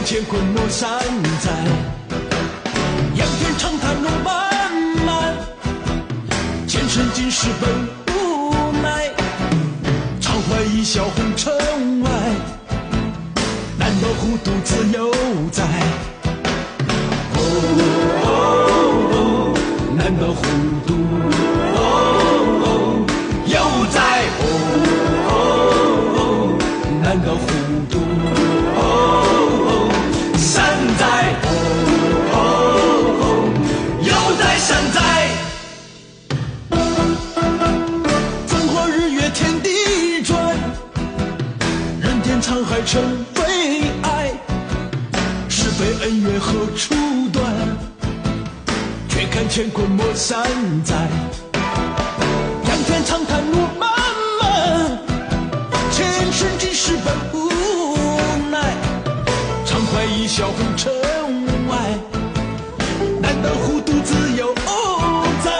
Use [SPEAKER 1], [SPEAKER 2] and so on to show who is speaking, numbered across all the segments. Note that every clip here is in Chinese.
[SPEAKER 1] 乾坤莫山在，仰天长叹路漫漫，前生今世本无奈，常怀一笑红尘外，难道糊涂自由在？难道糊涂又在？难道糊涂山在？又在山在？风花日月天地转，人间沧海成悲哀，是非恩怨何处断？却看乾坤莫山在，仰天长叹路漫漫，前生今世本无奈，常怀一笑红尘外，难道糊涂自由在？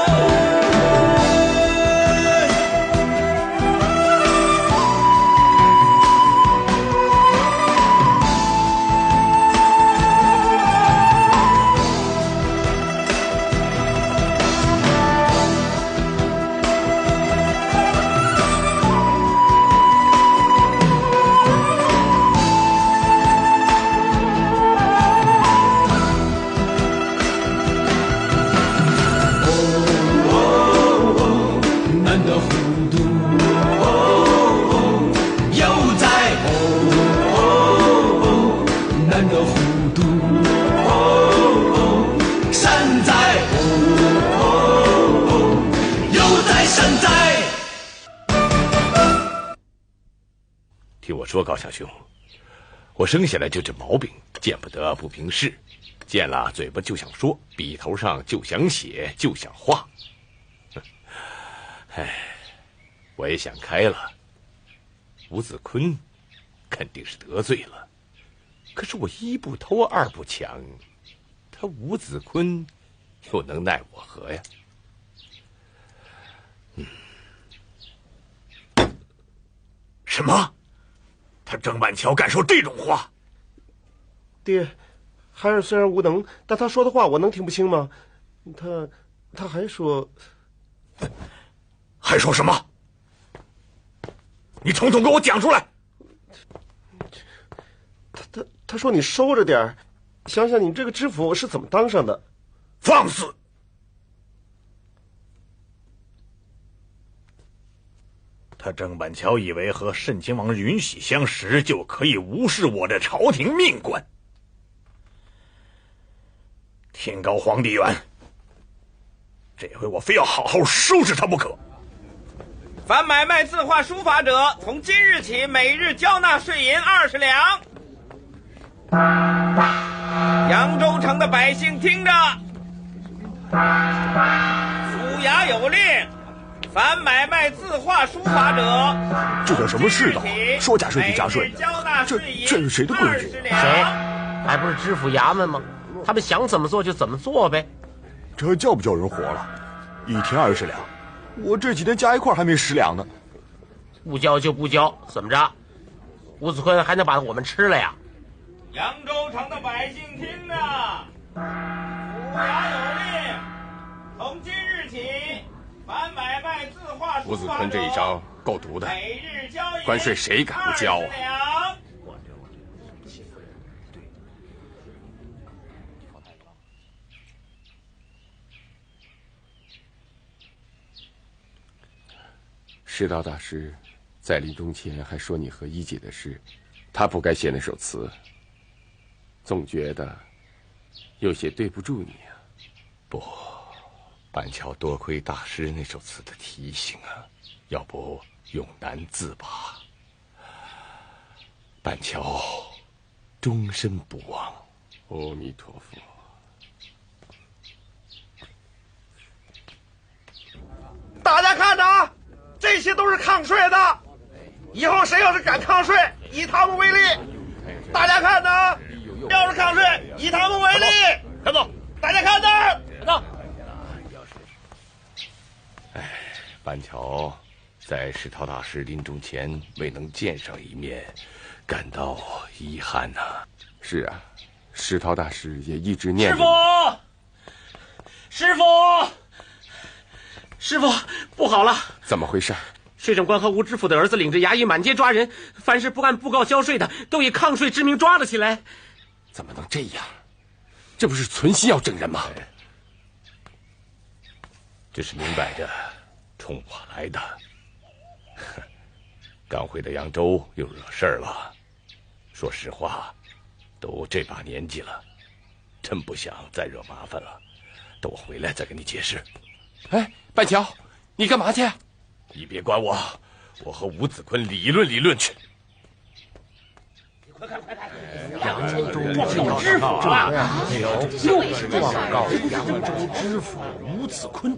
[SPEAKER 2] 听我说，高相兄，我生下来就这毛病，见不得不平事，见了嘴巴就想说，笔头上就想写，就想画。哎，我也想开了。吴子坤肯定是得罪了，可是我一不偷，二不抢，他吴子坤又能奈我何呀？
[SPEAKER 3] 什么？他郑板桥敢说这种话？
[SPEAKER 4] 爹，孩儿虽然无能，但他说的话我能听不清吗？他还说，
[SPEAKER 3] 还说什么？你统统给我讲出来！
[SPEAKER 4] 他说你收着点儿，想想你这个知府是怎么当上的。
[SPEAKER 3] 放肆！他郑板桥以为和慎亲王允喜相识就可以无视我这朝廷命官。天高皇帝远，这回我非要好好收拾他不可。
[SPEAKER 5] 凡买卖字画书法者，从今日起每日交纳税银20两。扬州城的百姓听着，府衙有令，凡买卖字画书法者，
[SPEAKER 3] 这叫什么世道？说加税就加税，这是谁的规矩？
[SPEAKER 6] 谁？还不是知府衙门吗？他们想怎么做就怎么做呗。
[SPEAKER 3] 这叫不叫人活了？一天20两，我这几天加一块还没10两呢。
[SPEAKER 6] 不交就不交，怎么着？吴子坤还能把我们吃了呀？
[SPEAKER 5] 扬州城的百姓听着，府衙有令，从今日起，凡买卖字画书法者，
[SPEAKER 2] 吴子坤这一招够毒的，
[SPEAKER 5] 每日交银
[SPEAKER 2] 关税谁敢不交啊？
[SPEAKER 7] 世道大师在临终前还说你和一姐的事，他不该写那首词，总觉得有些对不住你啊。
[SPEAKER 2] 不，板桥多亏大师那首词的提醒啊，要不永难自拔。板桥终身不忘。
[SPEAKER 7] 阿弥陀佛。
[SPEAKER 4] 大家看着啊，这些都是抗税的，以后谁要是敢抗税，以他们为例。大家看着啊，要是抗税，以他们为例。
[SPEAKER 3] 看到，
[SPEAKER 4] 大家看着，
[SPEAKER 6] 看到。
[SPEAKER 2] 哎，板桥在石涛大师临终前未能见上一面，感到遗憾呐。
[SPEAKER 7] 是啊，石涛大师也一直念着。
[SPEAKER 6] 师傅，不好了！
[SPEAKER 7] 怎么回事？
[SPEAKER 6] 税政官和吴知府的儿子领着衙役满街抓人，凡是不按布告交税的，都以抗税之名抓了起来。
[SPEAKER 7] 怎么能这样？这不是存心要整人吗？
[SPEAKER 2] 这是明摆着冲我来的。刚回到扬州又惹事儿了。说实话，都这把年纪了，真不想再惹麻烦了。等我回来再跟你解释。
[SPEAKER 7] 哎，板桥，你干嘛去？
[SPEAKER 2] 你别管我，我和吴子坤理论理论去。
[SPEAKER 8] 扬州知府啊，又是状告扬州知府吴子坤，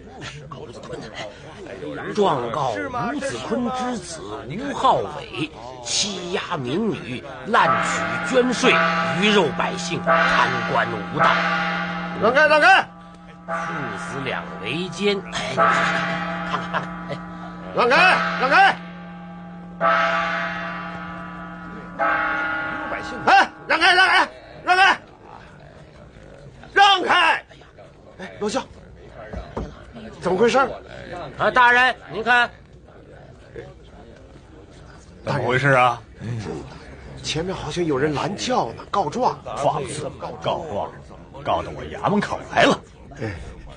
[SPEAKER 8] 状告吴子坤之子吴浩伟欺压民女，滥取捐税，鱼肉百姓，贪官无道。
[SPEAKER 4] 让开，让开！
[SPEAKER 8] 父子两为奸。哎，看看，哎，
[SPEAKER 4] 让开，让开！哎，让开，让开，让开！让开！
[SPEAKER 9] 哎，老乡，怎么回事？
[SPEAKER 6] 啊，大人，您看，
[SPEAKER 3] 怎么回事啊？
[SPEAKER 9] 前面好像有人拦轿呢，告状。
[SPEAKER 3] 放肆告状，告到我衙门口来了。
[SPEAKER 9] 哎，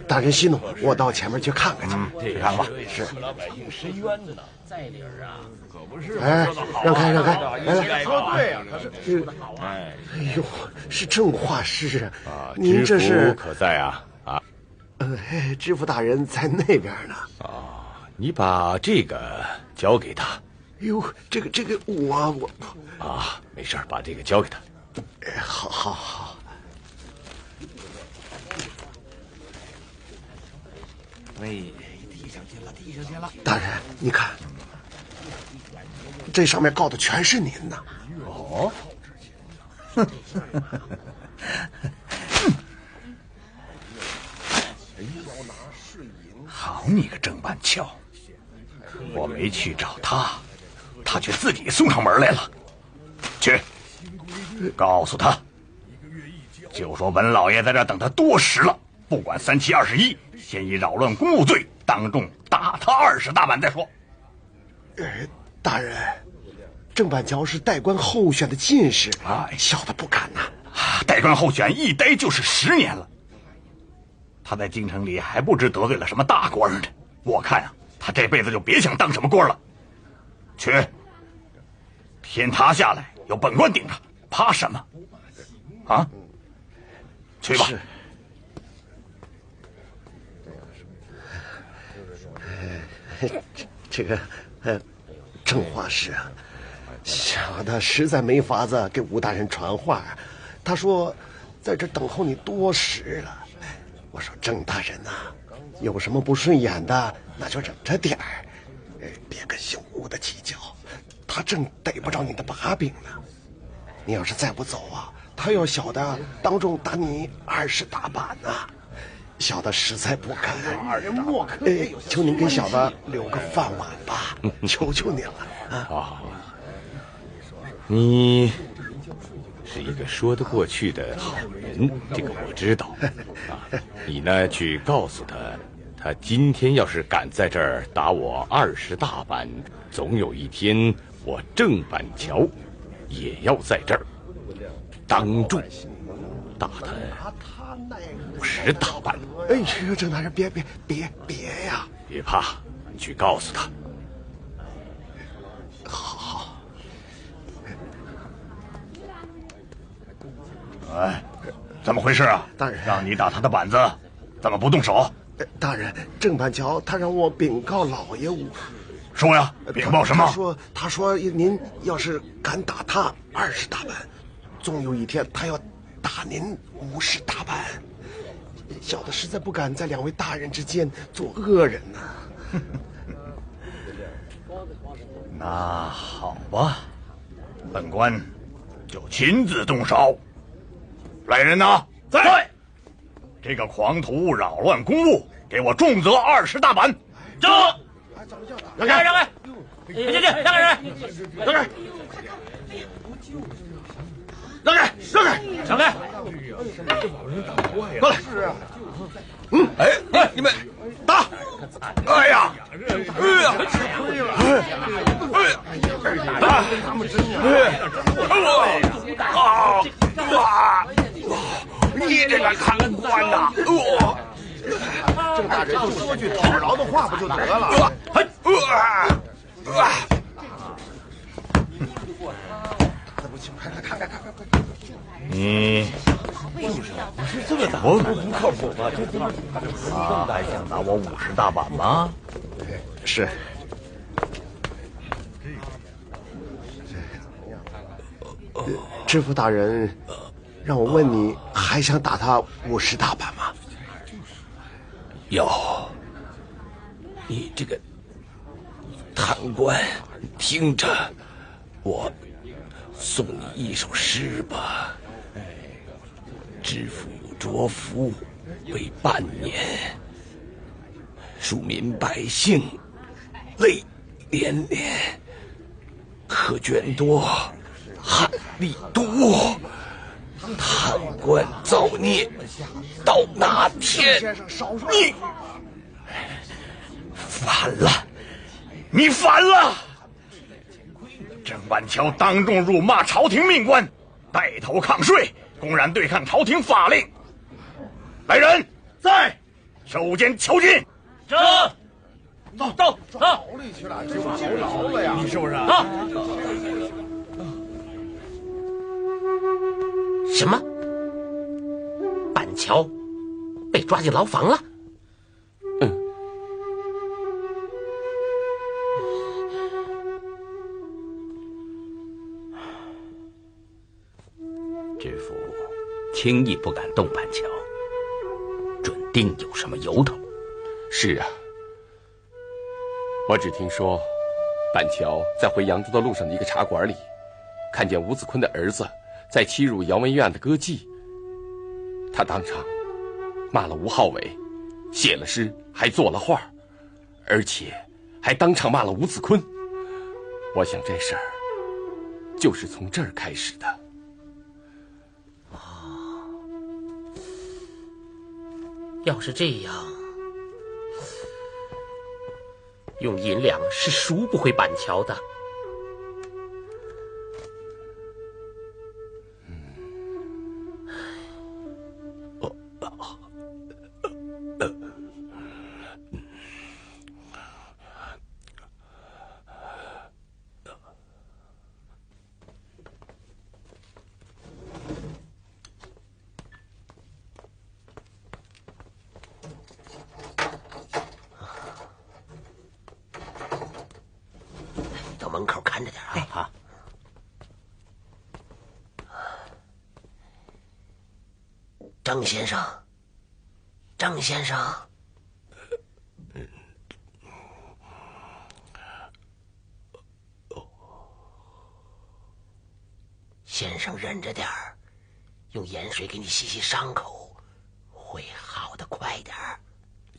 [SPEAKER 9] 大人息怒，我到前面去看看去。
[SPEAKER 3] 去看吧。
[SPEAKER 9] 是。
[SPEAKER 5] 老百姓伸冤呢，
[SPEAKER 8] 在理儿啊，
[SPEAKER 5] 可不是。
[SPEAKER 9] 哎，让开，让开，来
[SPEAKER 4] 说对呀，可是。
[SPEAKER 9] 哎呦，是正画师啊！您这是
[SPEAKER 2] 可在啊？啊，
[SPEAKER 9] 知府大人在那边呢。
[SPEAKER 2] 啊，你把这个交给他。
[SPEAKER 9] 哟，这个我
[SPEAKER 2] 啊，没事，把这个交给他。
[SPEAKER 9] 哎，好。
[SPEAKER 3] 哎，递上去了。
[SPEAKER 9] 大人，你看，这上面告的全是您呢。
[SPEAKER 3] 哦，好你个郑板桥，我没去找他，他却自己送上门来了。去，告诉他，就说文老爷在这等他多时了，不管3七21，先以扰乱公务罪当众打他20大板再说。
[SPEAKER 9] 大人，郑板桥是代官候选的进士，
[SPEAKER 3] 哎，
[SPEAKER 9] 小的不敢呐。
[SPEAKER 3] 代官候选一待就是10年了，他在京城里还不知得罪了什么大官呢。我看啊，他这辈子就别想当什么官了。去，天塌下来有本官顶着，怕什么？啊，去吧。
[SPEAKER 9] 这个郑画师啊，小的实在没法子给吴大人传话。他说在这等候你多时了。我说郑大人呐，有什么不顺眼的，那就忍着点儿，别跟姓吴的计较，他正逮不着你的把柄呢。你要是再不走啊，他要晓得当众打你20大板呢。小的实在不敢，求您给小的留个饭碗吧，求求您了啊！
[SPEAKER 2] 好，你是一个说得过去的好人，这个我知道。啊，你呢去告诉他，他今天要是敢在这儿打我20大板，总有一天我郑板桥也要在这儿当众打他50大板。
[SPEAKER 9] 哎呦，郑大人，别呀！
[SPEAKER 2] 别怕，你去告诉他。
[SPEAKER 9] 好。
[SPEAKER 3] 哎，怎么回事啊？
[SPEAKER 9] 大人，
[SPEAKER 3] 让你打他的板子，怎么不动手？
[SPEAKER 9] 大人，郑板桥他让我禀告老爷
[SPEAKER 3] 说呀，禀报什么？
[SPEAKER 9] 他说您要是敢打他20大板，总有一天他要打您50大板。小的实在不敢在2位大人之间做恶人呐。
[SPEAKER 3] 那好吧，本官就亲自动手。来人呐，在！这个狂徒扰乱公务，给我重责20大板。
[SPEAKER 6] 正。让开！让开！让开！让开！
[SPEAKER 3] 让开，让开，让开！过来！是啊。哎，你们打！哎呀！哎呀！他们真你这个贪官呐！
[SPEAKER 9] 郑大人就说句讨饶的话不就得了？
[SPEAKER 3] 你我不靠谱吧？还想拿我50大板吗？
[SPEAKER 9] 是。知府大人让我问你，还想打他50大板吗？
[SPEAKER 8] 哟，你这个贪官，听着，我送你一首诗吧。知府着服为半年，庶民百姓泪连连，苛捐多，汉吏多，贪官造孽到哪天？你反了！
[SPEAKER 3] 你反了！郑板桥当众辱骂朝廷命官，带头抗税，公然对抗朝廷法令。来人，在收监囚禁。
[SPEAKER 8] 走，
[SPEAKER 9] 牢里去了，就进牢了呀！
[SPEAKER 3] 你是不是？
[SPEAKER 8] 什么？板桥被抓进牢房了？
[SPEAKER 10] 知府轻易不敢动板桥，准定有什么由头。
[SPEAKER 7] 是啊，我只听说板桥在回扬州的路上的一个茶馆里，看见吴子坤的儿子在欺辱姚文院的歌妓，他当场骂了吴浩伟，写了诗，还作了画，而且还当场骂了吴子坤。我想这事儿就是从这儿开始的。
[SPEAKER 8] 要是这样，用银两是赎不回板桥的。门口看着点啊！好。张先生，张先生，先生忍着点儿，用盐水给你洗洗伤口，会好得快点儿。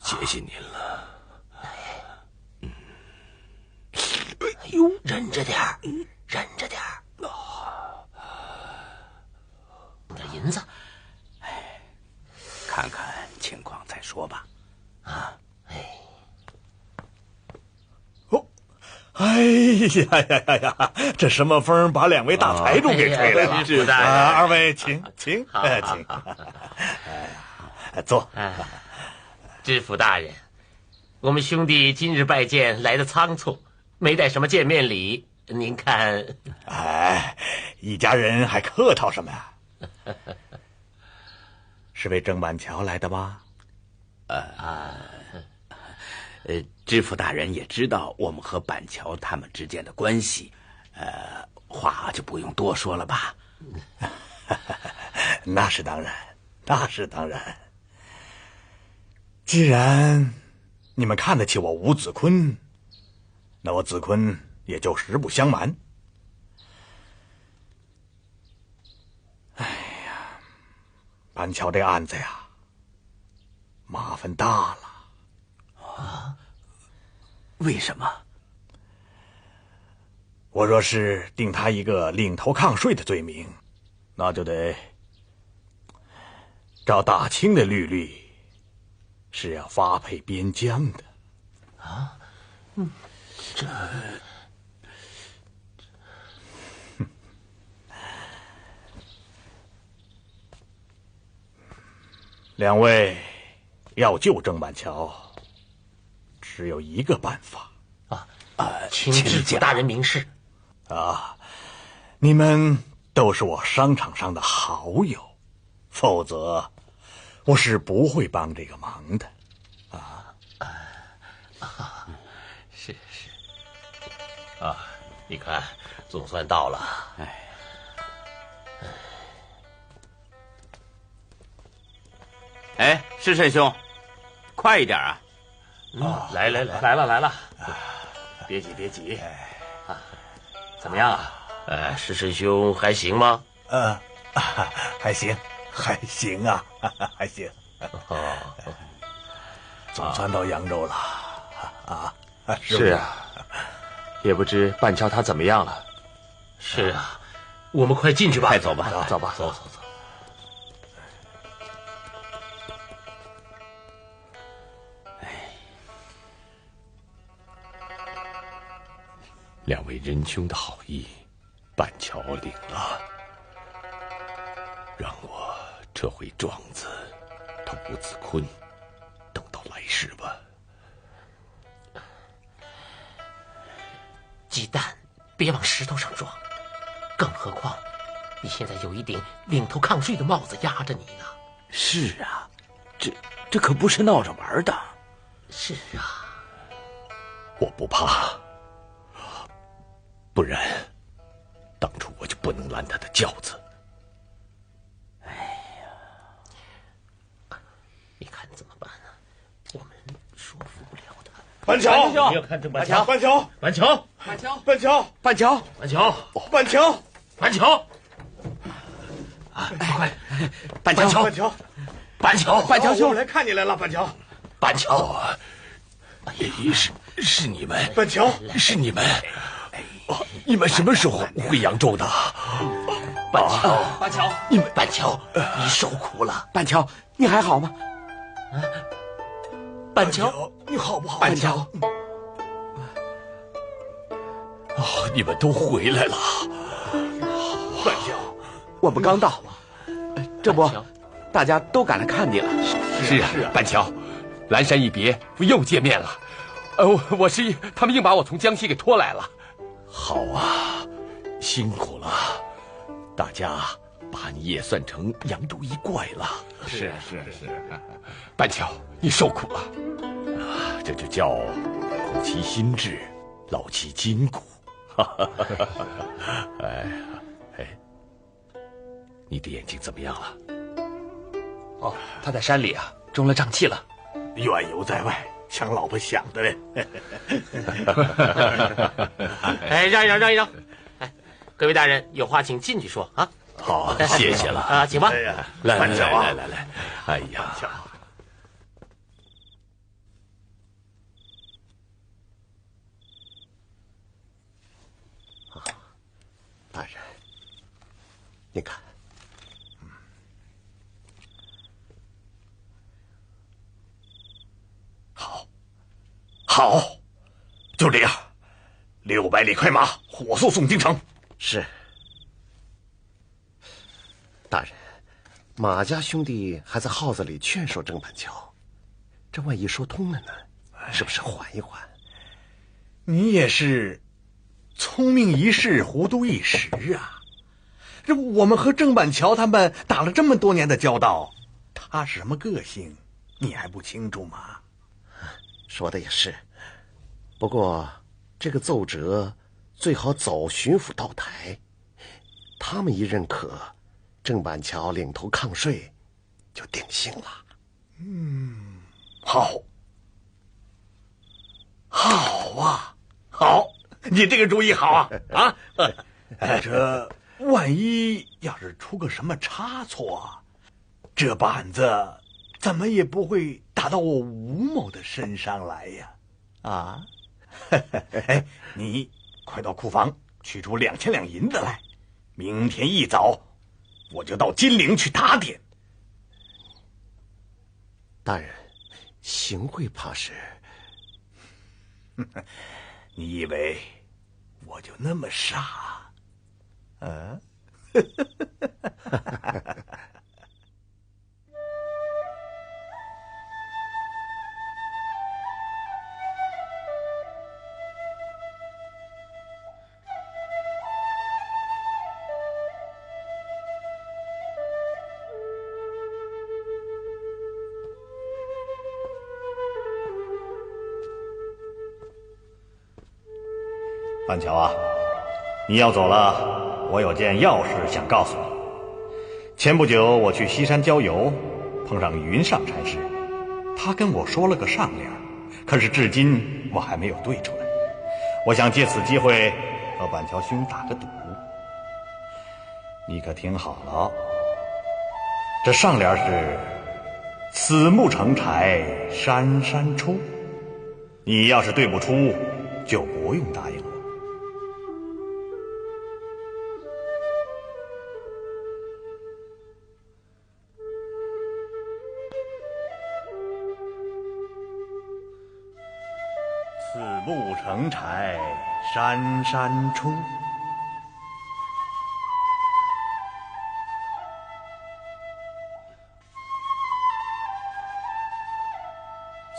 [SPEAKER 10] 谢谢您了。
[SPEAKER 8] 哎呦，忍着点儿，忍着点儿。这银子，
[SPEAKER 10] 看看情况再说吧。啊，
[SPEAKER 3] 哎呀！这什么风把2位大财主给吹来了？
[SPEAKER 8] 是的，
[SPEAKER 3] 二位请。坐。
[SPEAKER 8] 知府大人，我们兄弟今日拜见来得仓促，没带什么见面礼，您看。
[SPEAKER 3] 哎，一家人还客套什么呀？是为郑板桥来的吗？
[SPEAKER 10] 知府大人也知道我们和板桥他们之间的关系，话就不用多说了吧。
[SPEAKER 3] 那是当然，那是当然。既然你们看得起我吴子坤，那我子坤也就实不相瞒。哎呀，板桥这案子呀，麻烦大了。
[SPEAKER 10] 啊？为什么？
[SPEAKER 3] 我若是定他一个领头抗税的罪名，那就得照大清的律例，是要发配边疆的。
[SPEAKER 8] 啊，这。
[SPEAKER 3] 两位要救郑板桥，只有一个办法。
[SPEAKER 8] 请知府大人明示。
[SPEAKER 3] 你们都是我商场上的好友，否则我是不会帮这个忙的。
[SPEAKER 8] 是。你看，总算到了。
[SPEAKER 10] 哎，世慎兄，快一点啊！
[SPEAKER 8] 来了，别急怎么样啊？世慎兄还行吗？
[SPEAKER 3] 还行啊，还行。总算到扬州了
[SPEAKER 7] 是啊，也不知板桥他怎么样了。
[SPEAKER 8] 是啊，我们快进去吧。
[SPEAKER 10] 快走吧，
[SPEAKER 7] 走吧。
[SPEAKER 2] 两位仁兄的好意，板桥领了，让我撤回庄子，他吴子坤，等到来世吧。
[SPEAKER 8] 鸡蛋别往石头上撞，更何况你现在有一顶领头抗税的帽子压着你呢。
[SPEAKER 10] 是啊，这可不是闹着玩的。
[SPEAKER 8] 是啊，
[SPEAKER 2] 我不怕，不然当初我就不能拦他的轿子。
[SPEAKER 8] 你看怎么办呢？我们说服不了他。
[SPEAKER 4] 板桥，
[SPEAKER 8] 你要看郑板桥。
[SPEAKER 4] 板桥，
[SPEAKER 8] 板桥，
[SPEAKER 4] 板桥，板桥，
[SPEAKER 10] 板桥，
[SPEAKER 8] 板桥，
[SPEAKER 4] 板桥，
[SPEAKER 8] 板桥。快！
[SPEAKER 10] 板桥，
[SPEAKER 4] 板桥，
[SPEAKER 8] 板桥，
[SPEAKER 10] 板桥兄，
[SPEAKER 4] 我来看你来了，板桥，
[SPEAKER 8] 板桥。
[SPEAKER 2] 是你们，
[SPEAKER 4] 板桥，
[SPEAKER 2] 是你们。你们什么时候回扬州的？
[SPEAKER 8] 板桥，
[SPEAKER 10] 板桥，
[SPEAKER 8] 板桥，你受苦了。
[SPEAKER 10] 板桥，你还好吗？
[SPEAKER 8] 板桥，
[SPEAKER 4] 你好不好？
[SPEAKER 10] 板桥，
[SPEAKER 2] 你们都回来了。
[SPEAKER 4] 板桥，
[SPEAKER 10] 我们刚到，这不，大家都赶来看你了。
[SPEAKER 7] 是啊，板桥，阑珊一别，又见面了。他们硬把我从江西给拖来了。
[SPEAKER 2] 好啊，辛苦了，大家把你也算成扬州一怪了。
[SPEAKER 3] 是，
[SPEAKER 7] 板桥，你受苦了。
[SPEAKER 2] 这就叫苦其心志，劳其筋骨。你的眼睛怎么样了？
[SPEAKER 10] 他在山里啊，中了瘴气了。
[SPEAKER 3] 远游在外，想老婆想的嘞。
[SPEAKER 8] 让一让。各位大人，有话请进去说啊。
[SPEAKER 2] 好，谢谢了
[SPEAKER 8] 请吧。
[SPEAKER 2] 来，
[SPEAKER 3] 板桥啊，
[SPEAKER 2] 来。哎呀，
[SPEAKER 9] 大人，您看，
[SPEAKER 3] 好，就这样，600里快马，火速送京城。
[SPEAKER 9] 是。大人，马家兄弟还在号子里劝说郑板桥，这万一说通了呢？是不是缓一缓？
[SPEAKER 3] 你也是聪明一世，糊涂一时啊！这我们和郑板桥他们打了这么多年的交道，他是什么个性，你还不清楚吗？
[SPEAKER 9] 说的也是，不过这个奏折最好走巡抚道台，他们一认可，郑板桥领头抗税就定性了。
[SPEAKER 3] 好，你这个主意好啊！这万一要是出个什么差错，这板子怎么也不会打到我吴某的身上来呀！你快到库房取出2000两银子来，明天一早我就到金陵去打点。
[SPEAKER 9] 大人，行会怕是？
[SPEAKER 3] 你以为我就那么傻？啊？板桥啊，你要走了，我有件要事想告诉你。前不久我去西山郊游，碰上云上禅师，他跟我说了个上联，可是至今我还没有对出来。我想借此机会和板桥兄打个赌，你可听好了，这上联是“此木成柴山山出”，你要是对不出，就不用答应我。此木成柴山山出，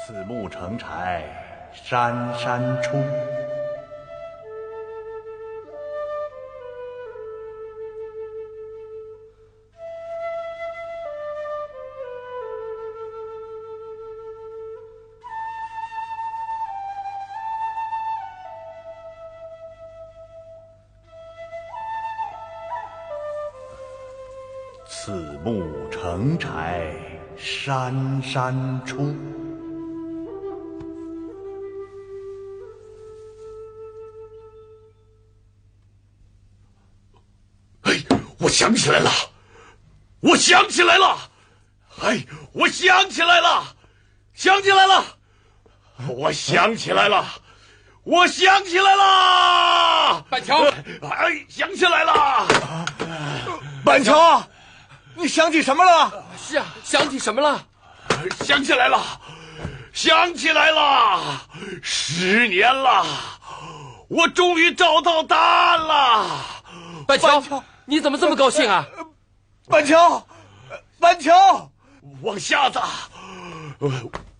[SPEAKER 3] 此木成柴山山出。此木成柴山山出。
[SPEAKER 2] 我想起来了，我想起来了，哎，我想起来了，想起来了，我想起来了，我想起来了，
[SPEAKER 6] 板桥，
[SPEAKER 2] 哎，想起来了，
[SPEAKER 4] 板桥，你想起什么了？
[SPEAKER 6] 是啊，想起什么了？
[SPEAKER 2] 想起来了，想起来了，10年了，我终于找到答案了。
[SPEAKER 6] 板桥，你怎么这么高兴啊？
[SPEAKER 4] 板桥，板桥，
[SPEAKER 2] 王瞎子，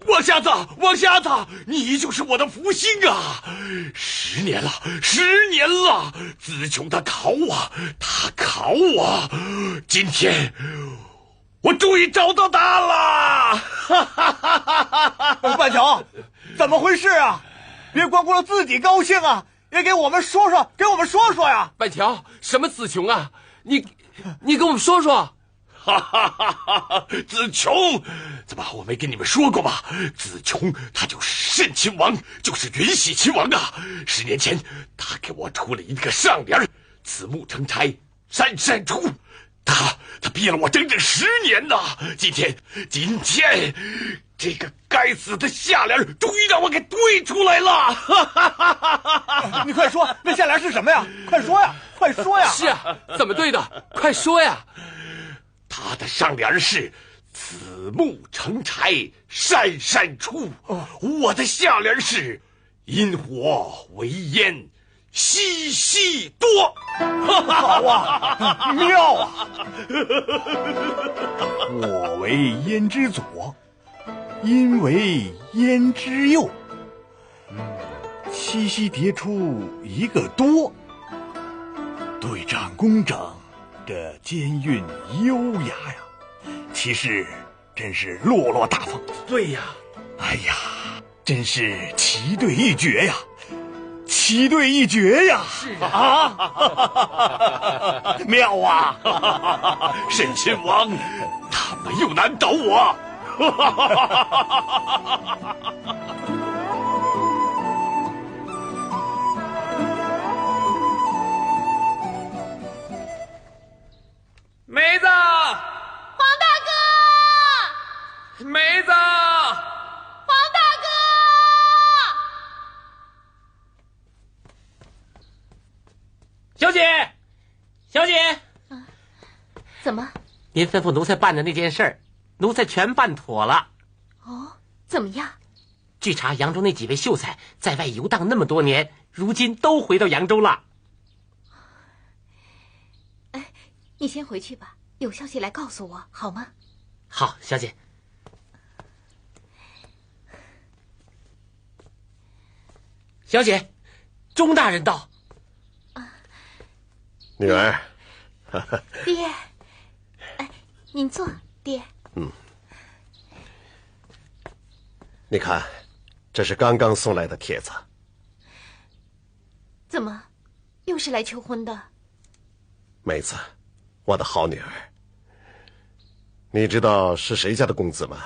[SPEAKER 2] 王瞎子，王瞎子，你就是我的福星啊！10年了，10年了，子琼他考我，他考我，今天我终于找到答案了！哈哈哈哈哈！
[SPEAKER 4] 板桥，怎么回事啊？别光顾着自己高兴啊，也给我们说说，给我们说说呀！
[SPEAKER 6] 板桥，什么子琼啊？你跟我们说说。
[SPEAKER 2] 哈哈哈哈！子琼，怎么我没跟你们说过吗？子琼他就是慎亲王，就是云喜亲王啊！10年前，他给我出了一个上联：“此木成柴山山出”，他逼了我整整10年呐！今天，这个该死的下联终于让我给对出来了！哈哈哈哈哈！
[SPEAKER 4] 你快说，那下联是什么呀？快说呀，快说呀！
[SPEAKER 6] 是啊，怎么对的？快说呀！
[SPEAKER 2] 他的上联是“此木成柴山山出”，我的下联是“因火为烟西西多”。
[SPEAKER 4] 好啊，妙啊！
[SPEAKER 3] 我为烟之左，因为烟之右，西西叠出一个多，对仗工整，这奸韵优雅呀，其实真是落落大方。
[SPEAKER 6] 对呀，
[SPEAKER 3] 哎呀，真是奇对一绝呀，奇对一绝呀！
[SPEAKER 6] 是啊，
[SPEAKER 3] 妙啊！
[SPEAKER 2] 慎亲王，他没有难倒我。
[SPEAKER 6] 梅子，
[SPEAKER 11] 黄大哥，
[SPEAKER 6] 梅子，
[SPEAKER 11] 黄大哥，
[SPEAKER 6] 小姐，小姐，
[SPEAKER 11] 怎么？
[SPEAKER 6] 您吩咐奴才办的那件事儿，奴才全办妥了。
[SPEAKER 11] 哦，怎么样？
[SPEAKER 6] 据查，扬州那几位秀才在外游荡那么多年，如今都回到扬州了。
[SPEAKER 11] 哎，你先回去吧，有消息来告诉我，好吗？
[SPEAKER 6] 好，小姐。小姐，钟大人到。
[SPEAKER 9] 女儿。
[SPEAKER 11] 爹，哎，您坐，爹。
[SPEAKER 9] 你看，这是刚刚送来的帖子。
[SPEAKER 11] 怎么，又是来求婚的？
[SPEAKER 9] 梅子，我的好女儿，你知道是谁家的公子吗？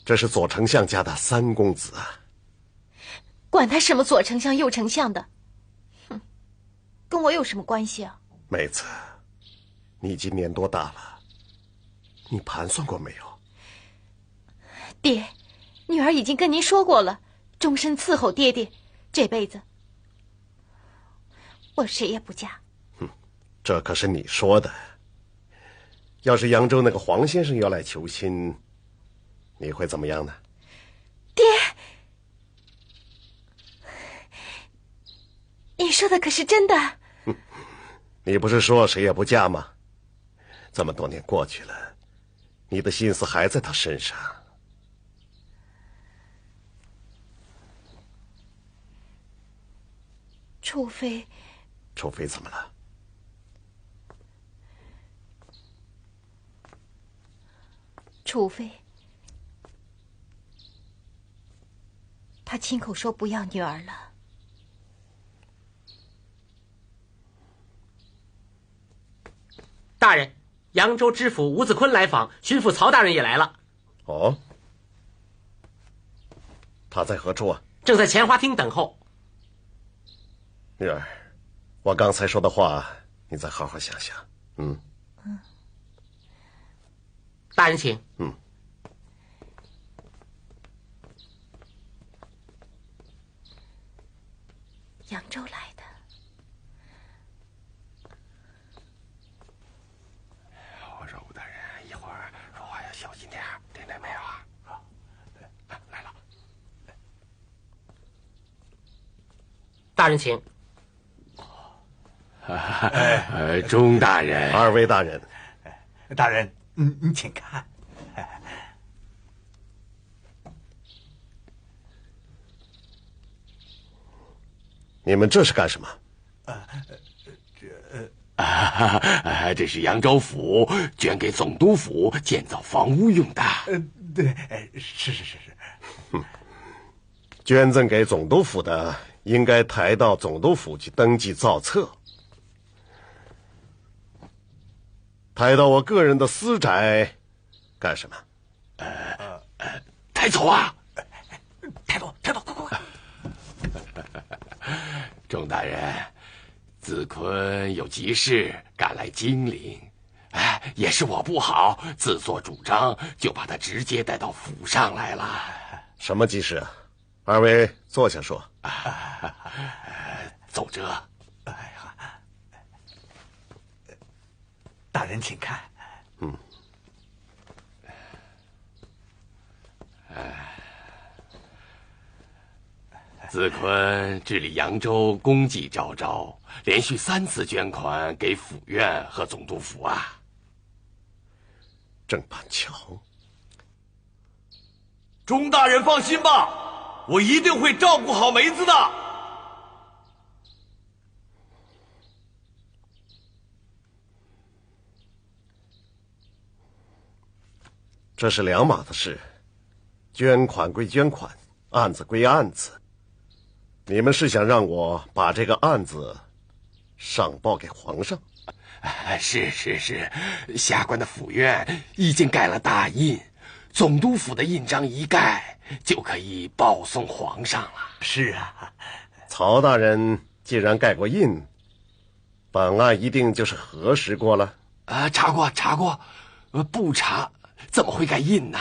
[SPEAKER 9] 这是左丞相家的三公子啊！
[SPEAKER 11] 管他什么左丞相右丞相的，哼，跟我有什么关系啊？
[SPEAKER 9] 梅子，你今年多大了？你盘算过没有？
[SPEAKER 11] 爹，女儿已经跟您说过了，终身伺候爹爹，这辈子我谁也不嫁。
[SPEAKER 9] 这可是你说的。要是扬州那个黄先生要来求亲，你会怎么样呢？
[SPEAKER 11] 爹，你说的可是真的？
[SPEAKER 9] 你不是说谁也不嫁吗？这么多年过去了，你的心思还在他身上。
[SPEAKER 11] 除非
[SPEAKER 9] 怎么了？
[SPEAKER 11] 除非他亲口说不要女儿了。
[SPEAKER 6] 大人，扬州知府吴子坤来访，巡抚曹大人也来了。
[SPEAKER 9] 哦，他在何处啊？
[SPEAKER 6] 正在前花厅等候。
[SPEAKER 9] 女儿，我刚才说的话，你再好好想想。
[SPEAKER 6] 大人请。
[SPEAKER 11] 扬州来的。
[SPEAKER 7] 我说吴大人，一会儿说话要小心点，听见没有啊？来了。
[SPEAKER 6] 大人请。
[SPEAKER 7] 钟大人，
[SPEAKER 9] 二位大人，
[SPEAKER 3] 大人，你请看。
[SPEAKER 9] 你们这是干什么？
[SPEAKER 7] 这是扬州府捐给总督府建造房屋用的。
[SPEAKER 3] 对，是。
[SPEAKER 9] 捐赠给总督府的，应该抬到总督府去登记造册。抬到我个人的私宅，干什么？
[SPEAKER 7] 抬走啊！
[SPEAKER 3] 抬走，快！
[SPEAKER 7] 钟大人，子坤有急事赶来金陵，也是我不好，自作主张就把他直接带到府上来了。
[SPEAKER 9] 什么急事啊？二位坐下说。
[SPEAKER 7] 奏折。
[SPEAKER 3] 大人请看。
[SPEAKER 7] 子坤治理扬州功绩昭昭，连续3次捐款给府院和总督府啊。
[SPEAKER 9] 郑板桥，
[SPEAKER 8] 钟大人放心吧，我一定会照顾好梅子的。
[SPEAKER 9] 这是两码子事，捐款归捐款，案子归案子。你们是想让我把这个案子上报给皇上？
[SPEAKER 7] 是，下官的府院已经盖了大印，总督府的印章一盖，就可以报送皇上了。
[SPEAKER 3] 是啊，
[SPEAKER 9] 曹大人既然盖过印，本案一定就是核实过了。
[SPEAKER 7] 查过，不查怎么会盖印呢？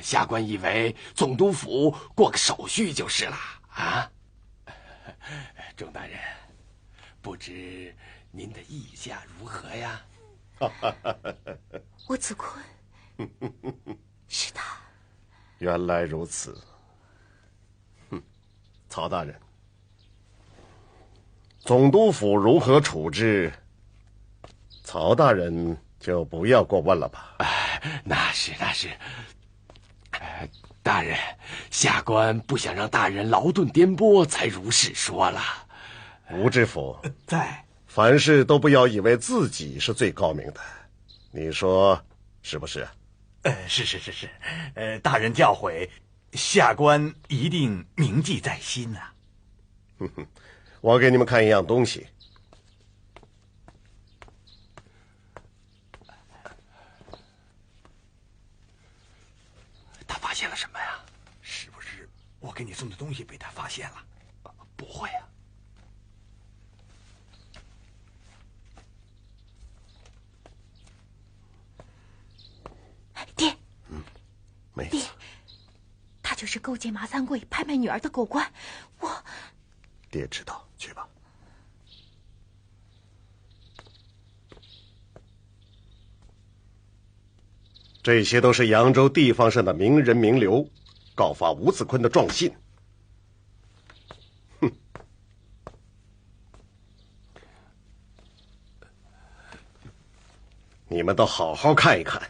[SPEAKER 7] 下官以为总督府过个手续就是了啊。钟大人，不知
[SPEAKER 8] 您的意下如何呀？
[SPEAKER 11] 伍子坤，是他。
[SPEAKER 9] 原来如此。曹大人，总督府如何处置，曹大人就不要过问了吧。
[SPEAKER 8] 那是。大人，下官不想让大人劳顿颠簸，才如是说了。
[SPEAKER 9] 吴知府
[SPEAKER 3] 在。
[SPEAKER 9] 凡事都不要以为自己是最高明的，你说是不是？
[SPEAKER 3] 是。大人教诲，下官一定铭记在心啊。
[SPEAKER 9] 我给你们看一样东西。
[SPEAKER 3] 他发现了什么呀？是不是我给你送的东西被他发现了？不会啊。
[SPEAKER 11] 爹，
[SPEAKER 9] 妹子，
[SPEAKER 11] 爹，他就是勾结马三贵拍卖女儿的狗官，我
[SPEAKER 9] 爹知道，去吧。这些都是扬州地方上的名人名流告发吴子坤的状信。你们都好好看一看。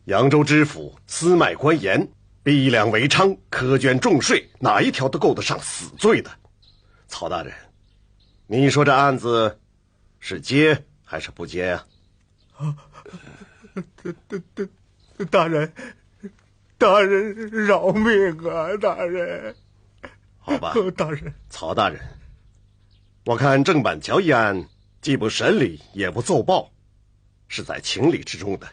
[SPEAKER 9] 扬州知府私卖官盐，逼良为娼，苛捐重税，哪一条都够得上死罪的。曹大人，你说这案子是接还是不接呀？
[SPEAKER 4] 大人饶命啊！大人，
[SPEAKER 9] 好吧，
[SPEAKER 4] 大人，
[SPEAKER 9] 曹大人，我看郑板桥一案既不审理也不奏报，是在情理之中的。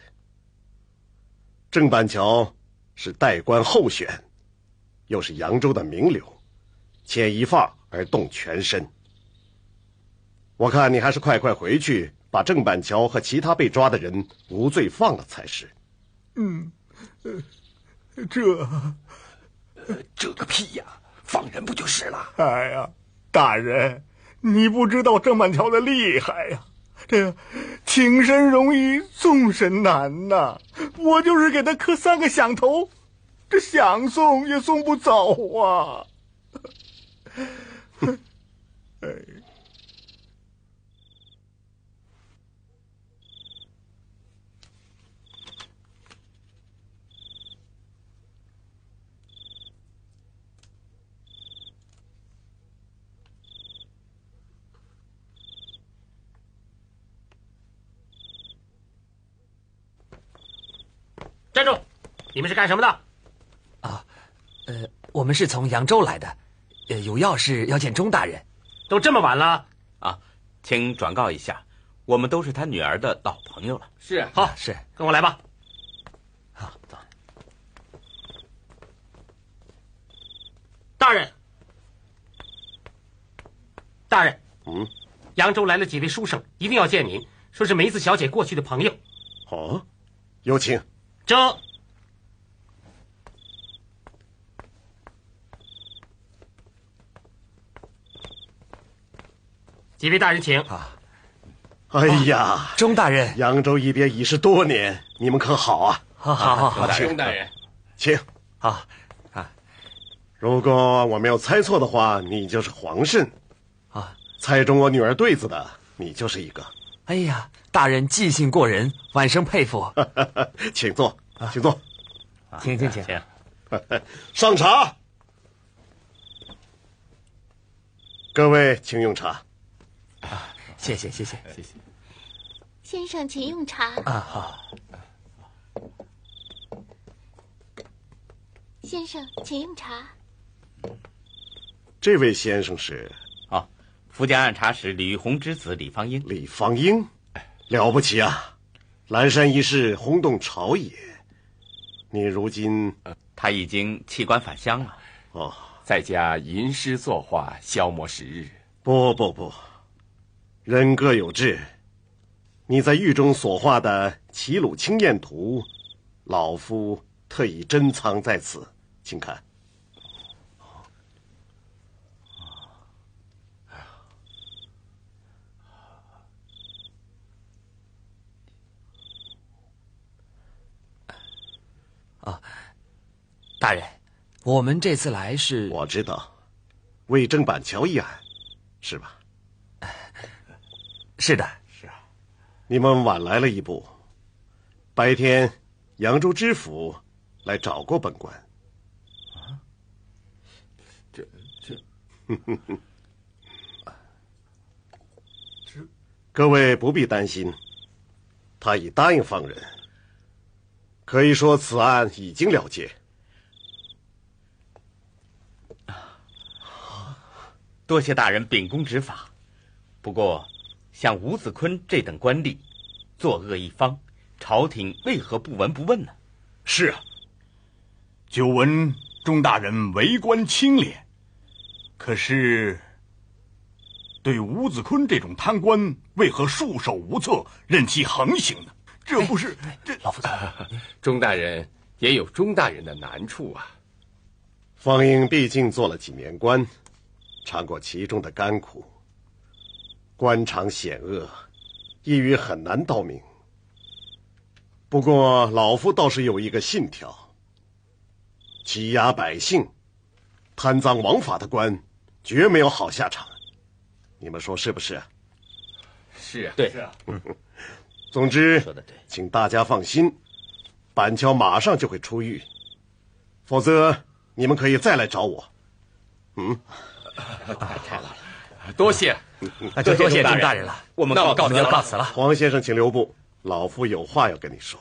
[SPEAKER 9] 郑板桥是代官候选，又是扬州的名流，牵一发而动全身。我看你还是快回去，把郑板桥和其他被抓的人无罪放了才是。
[SPEAKER 8] 这个屁呀！放人不就是了？
[SPEAKER 4] 哎呀，大人，你不知道郑板桥的厉害呀！这请神容易送神难呐，我就是给他磕3个响头，这想送也送不走啊！
[SPEAKER 6] 站住！你们是干什么的？
[SPEAKER 12] 我们是从扬州来的，有要事要见钟大人。
[SPEAKER 6] 都这么晚了
[SPEAKER 10] 啊，请转告一下，我们都是他女儿的老朋友了。
[SPEAKER 6] 是，
[SPEAKER 12] 好，是，
[SPEAKER 6] 跟我来吧。
[SPEAKER 12] 好，走。
[SPEAKER 6] 大人，扬州来了几位书生，一定要见您，说是梅子小姐过去的朋友。
[SPEAKER 9] 好，有请。
[SPEAKER 6] 这几位大人请。
[SPEAKER 9] 哎呀，
[SPEAKER 12] 钟大人，
[SPEAKER 9] 扬州一别已是多年，你们可好啊？
[SPEAKER 12] 好，
[SPEAKER 8] 钟大人，
[SPEAKER 9] 请。
[SPEAKER 12] 好，
[SPEAKER 9] 如果我没有猜错的话，你就是黄慎。猜中我女儿对子的，你就是一个。
[SPEAKER 12] 哎呀，大人记性过人，晚生佩服。
[SPEAKER 9] 请坐，请坐。
[SPEAKER 12] 请。
[SPEAKER 9] 上茶。各位，请用茶。
[SPEAKER 12] 谢谢。
[SPEAKER 11] 先生，请用茶。
[SPEAKER 12] 好。
[SPEAKER 11] 先生，请用茶。
[SPEAKER 9] 这位先生是？
[SPEAKER 10] 福建按察使李玉红之子李方英。
[SPEAKER 9] 李方英，了不起啊！蓝山一事轰动朝野。你如今，
[SPEAKER 10] 他已经弃官返乡了。
[SPEAKER 7] 在家吟诗作画，消磨时日。
[SPEAKER 9] 不，人各有志。你在狱中所画的《齐鲁青燕图》，老夫特意珍藏在此，请看。
[SPEAKER 12] 啊，大人，我们这次来是……
[SPEAKER 9] 我知道，为郑板桥一案，是吧？
[SPEAKER 12] 是的，
[SPEAKER 3] 是啊。
[SPEAKER 9] 你们晚来了一步。白天，扬州知府来找过本官。
[SPEAKER 7] 啊，这，
[SPEAKER 9] 各位不必担心，他已答应放人。可以说此案已经了结。
[SPEAKER 10] 多谢大人秉公执法。不过，像吴子坤这等官吏，作恶一方，朝廷为何不闻不问呢？
[SPEAKER 3] 是啊，久闻钟大人为官清廉，可是对吴子坤这种贪官，为何束手无策，任其横行呢？这不是这
[SPEAKER 12] 老夫子，
[SPEAKER 7] 钟大人也有钟大人的难处啊。
[SPEAKER 9] 方英毕竟做了几年官，尝过其中的甘苦。官场险恶，一语很难道明。不过老夫倒是有一个信条：欺压百姓、贪赃枉法的官，绝没有好下场。你们说是不是？
[SPEAKER 7] 是啊，
[SPEAKER 10] 对，
[SPEAKER 3] 是啊。
[SPEAKER 9] 总之，
[SPEAKER 10] 说得对，
[SPEAKER 9] 请大家放心，板桥马上就会出狱，否则你们可以再来找我。
[SPEAKER 10] 太好了，
[SPEAKER 7] 多谢，
[SPEAKER 12] 那就多谢钟大人了。
[SPEAKER 10] 我们
[SPEAKER 12] 告辞了。
[SPEAKER 9] 黄先生，请留步，老夫有话要跟你说。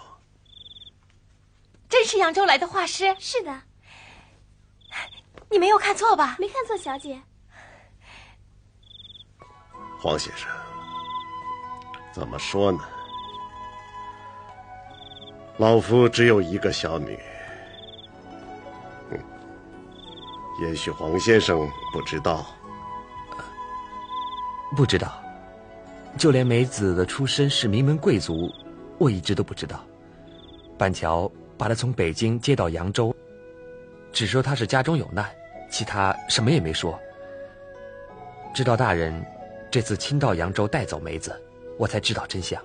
[SPEAKER 11] 真是扬州来的画师？
[SPEAKER 13] 是的，
[SPEAKER 11] 你没有看错吧？
[SPEAKER 13] 没看错，小姐。
[SPEAKER 9] 黄先生，怎么说呢？老夫只有一个小女，也许黄先生不知道。
[SPEAKER 12] 不知道，就连梅子的出身是名门贵族，我一直都不知道。板桥把她从北京接到扬州，只说她是家中有难，其他什么也没说。直到大人这次亲到扬州带走梅子，我才知道真相。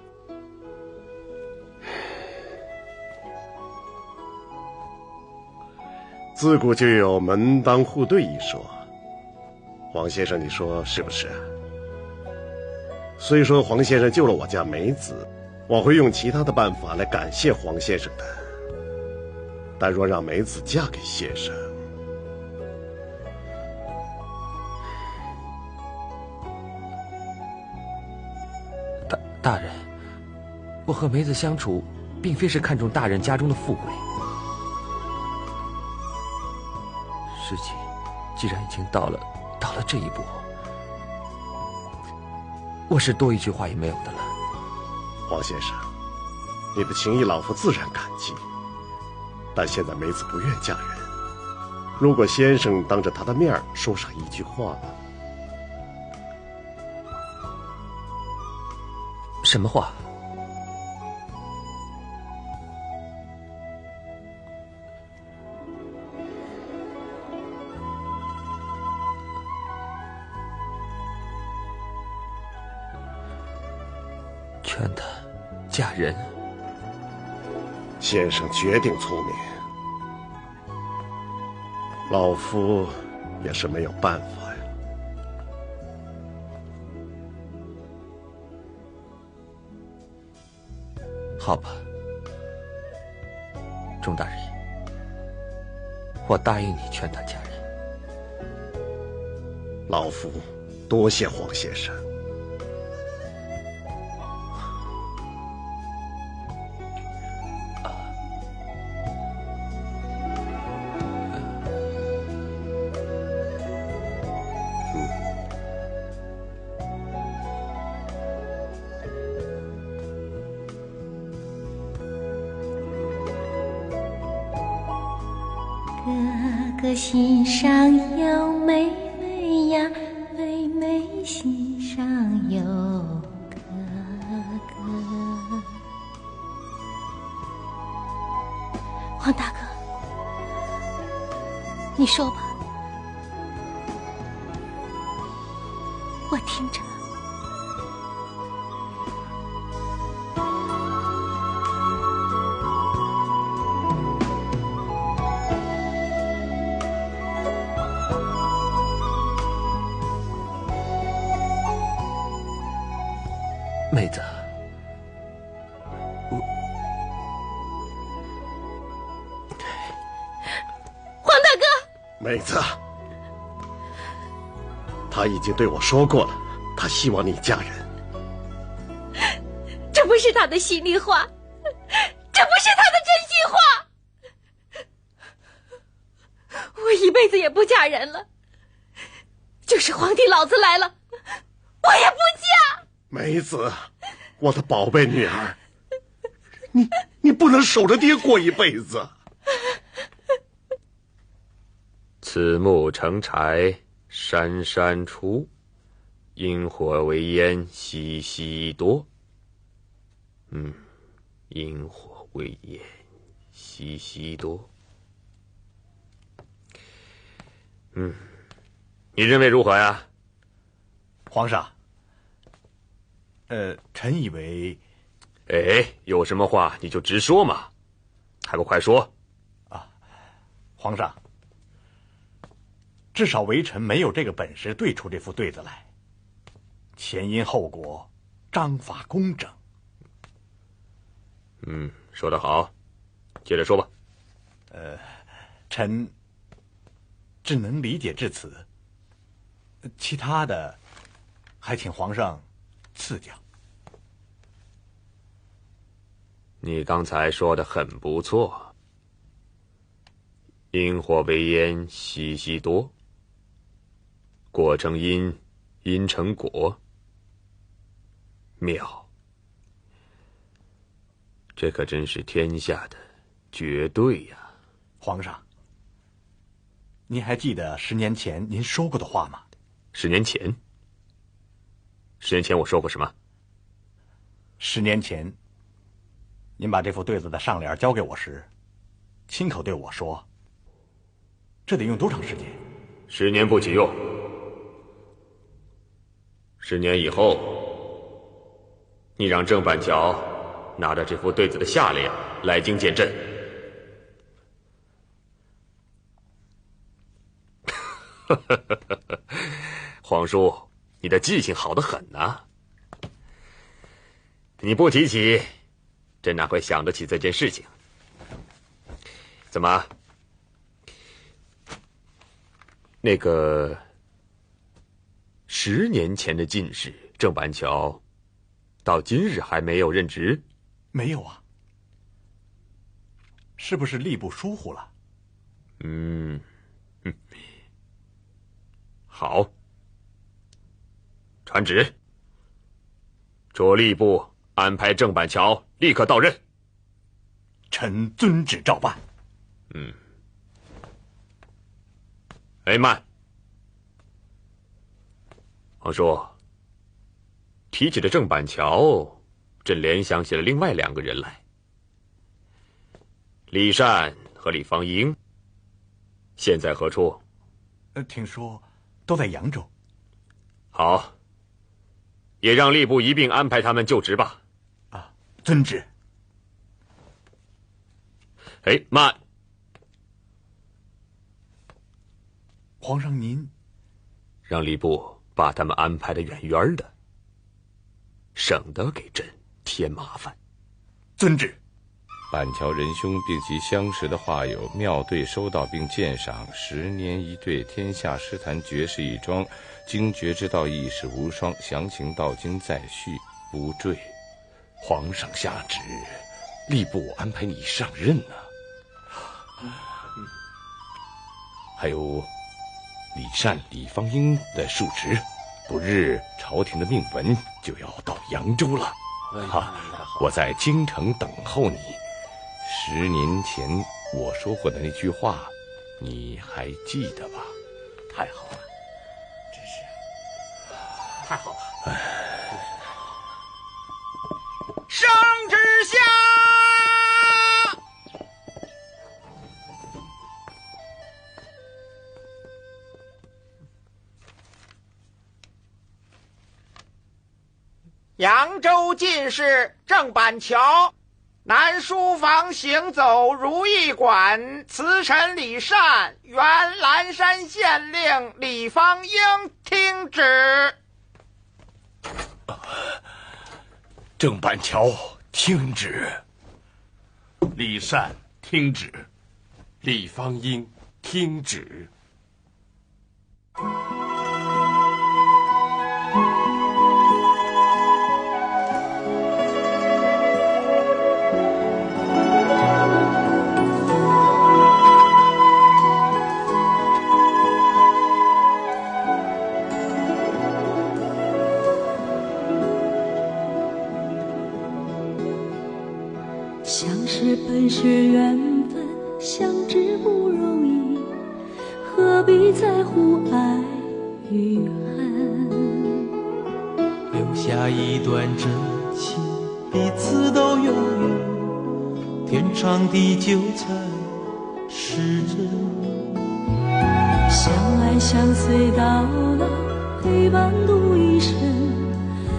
[SPEAKER 9] 自古就有门当户对一说，黄先生，你说是不是？虽说黄先生救了我家梅子，我会用其他的办法来感谢黄先生的。但若让梅子嫁给先生，
[SPEAKER 12] 大人，我和梅子相处，并非是看中大人家中的富贵。事情既然已经到了这一步，我是多一句话也没有的了。
[SPEAKER 9] 黄先生，你的情谊老夫自然感激，但现在梅子不愿嫁人，如果先生当着她的面说上一句话，
[SPEAKER 12] 什么话？劝她嫁人。
[SPEAKER 9] 先生决定聪明，老夫也是没有办法呀。
[SPEAKER 12] 好吧，钟大人，我答应你劝她嫁人。
[SPEAKER 9] 老夫多谢黄先生。
[SPEAKER 13] 哥哥心上有妹妹呀，妹妹心上有哥哥。
[SPEAKER 11] 黄大哥，你说吧，我听着。
[SPEAKER 12] 妹子，
[SPEAKER 11] 黄大哥，
[SPEAKER 9] 妹子，他已经对我说过了，他希望你嫁人。
[SPEAKER 11] 这不是他的心里话，这不是他的真心话。我一辈子也不嫁人了，就是皇帝老子来了，我也不嫁。
[SPEAKER 9] 梅子，我的宝贝女儿，你不能守着爹过一辈子。
[SPEAKER 7] 此木成柴，山山出；引火为烟，熙熙多。引火为烟，熙熙多。你认为如何呀？
[SPEAKER 3] 皇上，臣以为，
[SPEAKER 7] 有什么话你就直说嘛，还不快说？
[SPEAKER 3] 皇上，至少微臣没有这个本事对出这副对子来，前因后果，章法工整。
[SPEAKER 7] 说得好，接着说吧。
[SPEAKER 3] 臣只能理解至此，其他的还请皇上赐教。
[SPEAKER 7] 你刚才说的很不错，引火为烟，熙熙多；果成因，因成果，妙。这可真是天下的绝对呀！
[SPEAKER 3] 皇上，您还记得10年前您说过的话吗
[SPEAKER 7] ？10年前我说过什么
[SPEAKER 3] ？10年前，您把这副对子的上联交给我时，亲口对我说：“这得用多长时间
[SPEAKER 7] ？10年不起用。10年以后，你让郑板桥拿着这副对子的下联来京见朕。”皇叔，你的记性好得很呐！你不提起，朕哪会想得起这件事情？怎么？那个10年前的进士郑板桥，到今日还没有任职？
[SPEAKER 3] 没有啊。是不是吏部疏忽了？
[SPEAKER 7] 好，传旨，着吏部安排郑板桥立刻到任。
[SPEAKER 3] 臣遵旨照办。
[SPEAKER 7] 慢！皇叔，提起了郑板桥，朕联想起了另外2个人来。李善和李方英现在何处？
[SPEAKER 3] 听说都在扬州。
[SPEAKER 7] 好，也让吏部一并安排他们就职吧。
[SPEAKER 3] 遵旨。
[SPEAKER 7] 慢！
[SPEAKER 3] 皇上您
[SPEAKER 7] 让吏部把他们安排得远远的，省得给朕添麻烦。
[SPEAKER 3] 遵旨。
[SPEAKER 14] 板桥仁兄并其相识的画友妙对收到并鉴赏10年一对天下诗坛绝世一桩，经绝之道亦是无双，详情到京再续，不赘。
[SPEAKER 8] 皇上下旨，吏部安排你上任呢。还有李善、李方英的述职，不日朝廷的命文就要到扬州了。我在京城等候你。10年前我说过的那句话，你还记得吧？
[SPEAKER 6] 太好了，真是太好了！
[SPEAKER 5] 圣旨下。扬州进士郑板桥，南书房行走如意馆，辞臣李善，原蓝山县令李方英听旨。
[SPEAKER 2] 郑板桥，听旨。
[SPEAKER 3] 李善，听旨。
[SPEAKER 7] 李方英，听旨。
[SPEAKER 13] 相识本是缘分，相知不容易，何必在乎爱与恨？
[SPEAKER 1] 留下一段真情，彼此都有缘，天长地久才是真。
[SPEAKER 13] 相爱相随到老，陪伴度一生，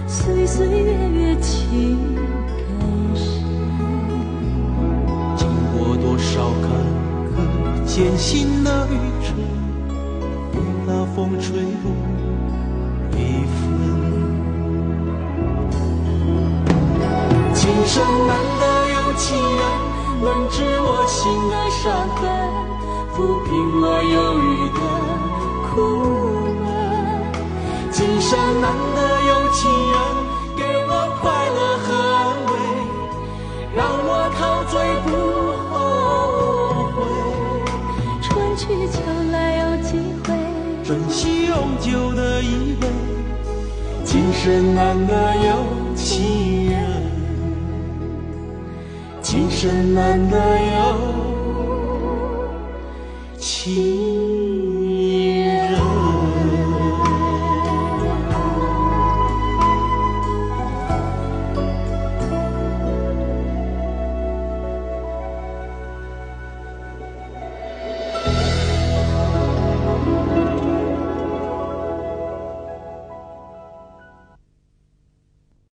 [SPEAKER 13] 岁岁月月情更深。
[SPEAKER 1] 经过多少坎坷艰辛的旅程，有那风吹过一分。今生难得有情人，能知我心的伤痕，抚平我忧郁的苦闷。今生难得有情人，给我快乐和安慰，让我陶醉不后悔。
[SPEAKER 13] 春去秋来有机会，
[SPEAKER 1] 珍惜永久的依偎。今生难得有情人，今生难得有情人。